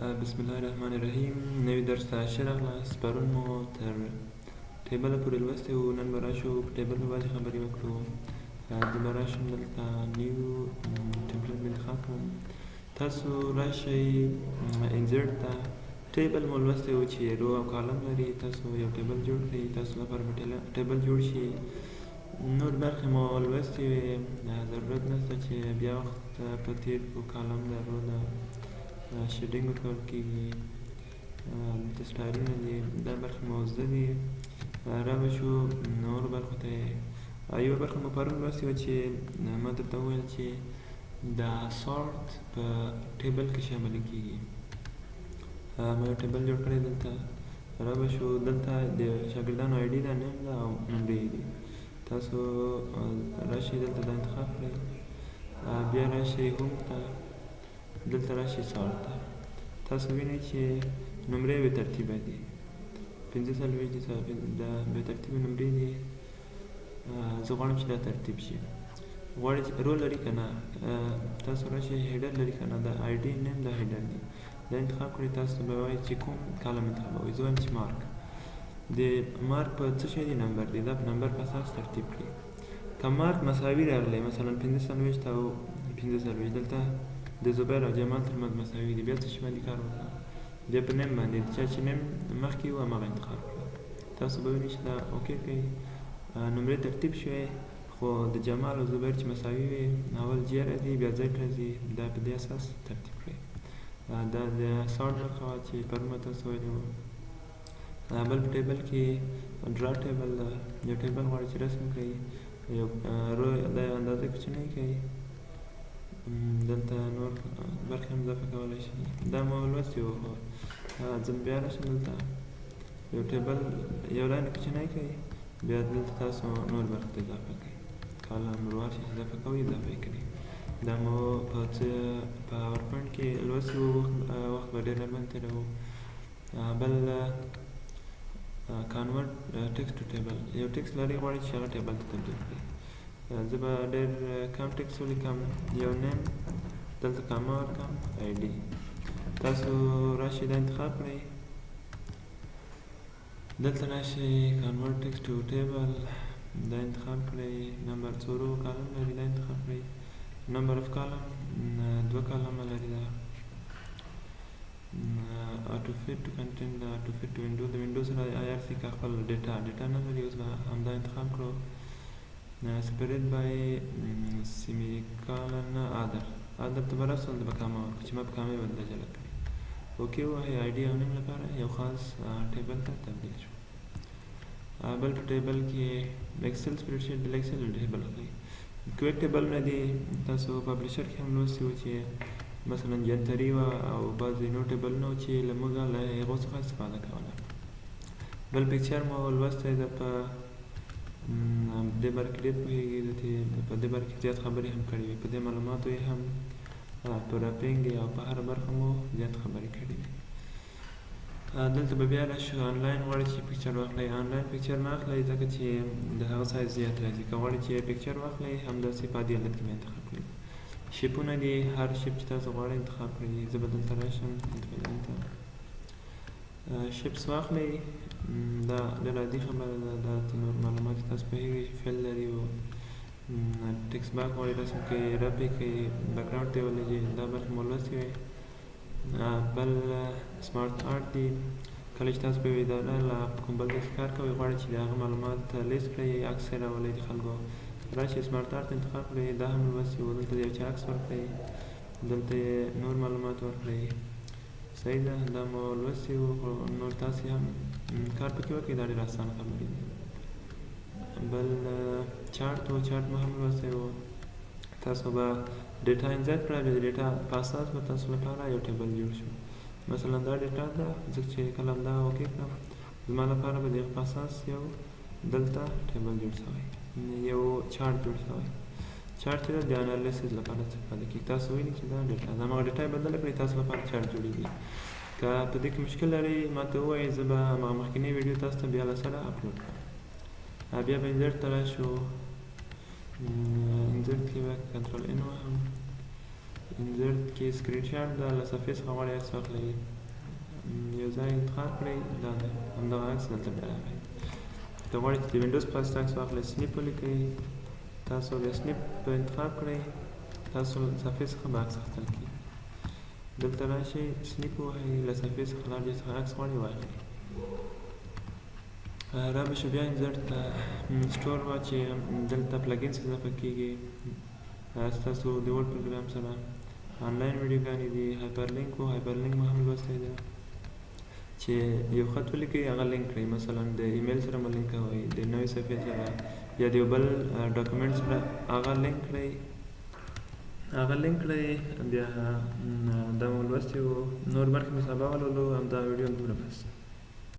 بسم الله الرحمن الرحیم. نوی درس ته ښه راغلاست. پرون مو تر ټیبله پورې لوستی وو، نن به راشو په ټیبل په باندې خبرې وکړو. زه به راشم دلته نیو ټیبل مې انتخاب کړم. تاسو راشئ انزرټ ته. ټیبل مو لوستی وو چې رو او کالم لري. تاسو یو ټیبل جوړ کړئ، تاسو لپاره به ټیبل جوړ شي. نور برخې مو لوستې وې، ضرورت نشته چې بیا وخت په تېر کړو. کالم د رو د شیډینګ ورکول کېږي، دلته سټایلونه دي، دا برخې مو زده دي. را به شو نورو برخو ته. یوه برخه مو پرون لوستې وه چې ما درته وویل چې دا سارت په ټیبل کې شامل کېږي. ما یو ټیبل جوړ کړی دلته. را به شو دلته د شاګردانو آی ډي ده، نیم ده او نمرې دي. تاسو راشئ دلته دا انتخاب کړئ، بیا راشئ هوم ته، دلته راشئ سارت ته. تاسو وینئ چې نمرې بې ترتیبه دي، 45 د بې ترتیبه نمرې دي. زه غواړم چې دا ترتیب شي. غواړئ چې رول لري که نه، تاسو راشئ هیډر لري که نه، د آی ډي نیم دا هیډر دی. دا انتخاب کړئ. تاسو به وایئ چې کوم کالم انتخابوئ. زه وایم چې مارک. د مارک په څه شی دی؟ نمبر دی. دا په نمبر په اساس ترتیب کړئ. که مارک مساوي راغلی، مثلا 45 او 45، دلته د زبیر او جمال ترمنځ مساوي دي، بیا څه شي باندې کار وکړه؟ بیا په نیم باندې چا چې نیم مخکې وو هماغه انتخاب کړه. تاسو به وینئ چې دا اوکې کوئ. نمرې ترتیب شوی، خو د جمال او زبیر چې مساوي وي، اول جی راځي بیا زیډ راځي، دا په دې اساس ترتیب کړئ. دا د سارت برخه وه چې پرون مو تاسو ویلي وو. بل په ټیبل کې ډرا ټیبل ده. یو ټیبل غواړئ چې رسم کړئ، یو رو د اندازه کوچنۍ کړئ. دلته نور برخې هم اضافه کولی شئ. دا مو لوستي وو، خو زه بیا راشم دلته یو ټیبل یو لاین کوچنی کړئ، بیا دلته تاسو نور برخې ته اضافه کړئ. کالم روار شي اضافه کوئ، اضافه یې کړئ. دا مو په پاور پوینټ کې لوستي وو، وخت به ډېر لږ تېروو. بل کانورټ ټکسټ ټو ټیبل. یو ټکسټ لرئ، غواړئ چې هغه ټیبل ته تبدیل کړئ. زه به ډېر کم ټکسټ ولیکم، یو نیم، دلته کاما ورکړم، آی ډي. تاسو راشئ دا انتخاب کړئ، دلته راشئ کانورټ ټکسټ ټو ټیبل، دا انتخاب کړئ. نمبر څلورو کالم لري، دا انتخاب کړئ. نمبر اف کالم 2 کالمه لري. دا auto fit to content، دا auto fit to window. د وینډو سره IRC کا خپل ډیټا نه لري، اوس به همدا انتخاب کړو. separate by semicolon other ته به رسل د به کامه ورکړو چې ما په کامه یې بدله جلا کړې. اوکې ووایئ. آی ډي او نیم لپاره یو خاص ټیبل ته تبدیل شو. بل په ټیبل کې ایکسل سپریډ شیټ، ایکسل ټیبل اخلئ. کویک ټیبلونه دي. تاسو پبلیشر کې هم لوستي وو چې مثلا جنتري وه او بعضې نور ټیبلونه وو چې له موږ له هغو څخه استفاده کوله. بل پیکچر مو لوستی ده. په دې باره کې ډېر پوهېږي، په دې باره کې زیات خبرې هم کړې وي. په دې معلوماتو یې هم په راپینګ او په هره برخه مو زیات خبرې کړې وي. دلته به بیا راشو. آنلاین غواړئ چې پیکچر واخلئ. آنلاین پیکچر نه اخلئ ځکه چې د هغه سایز زیات راځي. که غواړئ چې پیکچر واخلئ، همداسې په عادي حالت کې به انتخاب کړئ. شیپونه دي، هر شیپ چې تاسو غواړئ انتخاب کړئ. زه به دلته راشم، دلته شیپس واخلئ. دا ډېر عادي خبره ده، دا نور معلومات تاسو پوهېږئ. فیل لري او ټکسټ باکس غواړئ رسم کړئ، رپ یې کړئ، بیکګراونډ ته یې ولګئ. دا برخې مو لوستې وې. بل سمارټ آرټ دي. کله چې تاسو په یوه اداره له کوم بل ځای څخه کار کوئ، غواړئ چې د هغه معلومات لیست کړئ، عکس یې راولئ د خلکو. راشئ سمارټ آرټ انتخاب کړئ. دا هم لوستي وو. دلته د یو چا عکس ورکړئ، دلته یې نور معلومات ورکړئ. صحیح ده، دا مو لوستي وو، خو نور تاسې هم کار پکې وکړئ. دا ډېر اسانه خبرې دي. بل چارټ وو. چارټ مو هم لوستی وو. تاسو به ډیټا انزرټ کړئ، د ډیټا په اساس به تاسو لپاره یو ټیبل جوړ شو. مثلا دا ډیټا ده، ځکه چې کله همدا اوکې کړم، زما لپاره به د هغه په اساس یو دلته ټیبل جوړ شوی، یو چارټ جوړ شوی. چارټ چې د انالیسیس لپاره استفاده کېږي. تاسو وینئ چې دا ډیټا ده، هماغه ډیټا یې بدله کړئ، تاسو لپاره چارټ جوړېږي. که په دې کې مشکل لرئ، ما ته ووایئ، زه به هماغه مخکینۍ ویډیو تاسو ته بیا له سره اپلوډ کړم. بیا به انزرټ ته راشو. انزرټ کې به کنټرول ان وهم، انزرت کې سکرین شاټ د له صفحې څخه غواړئ عکس واخلئ یو ځای انتخاب کړئ دا دی همدغه عکس دلته بیا راغی که غواړئ چې د وینډوز په واسطه عکس واخلئ سنیپ ولیکئ تاسو بیا سنیپ په انتخاب کړئ تاسو صفحې څخه به عکس اخیستل کېږي دلته راشئ سنیپ ووهئ له صفحې څخه له هر ځای څخه عکس غواړئ واخلئ را به شو بیا انزرت ته سټور واچئ دلته پلګینز اضافه کېږي ستاسو د وړ پروګرام سره آنلاین ویډیوګانې دي هایپرلینک و هایپرلینک مو هم لوستی دی چې یو خط ولیکئ هغه لینک کړئ مثلا د ایمیل سره مو لینک کوئ د نوې صفحې سره یا د یو بل ډاکومنټ سره هغه لینک کړئ بیا دا مو لوستی و نور برخې مو سبا ولولو همدا ویډیو دومره بس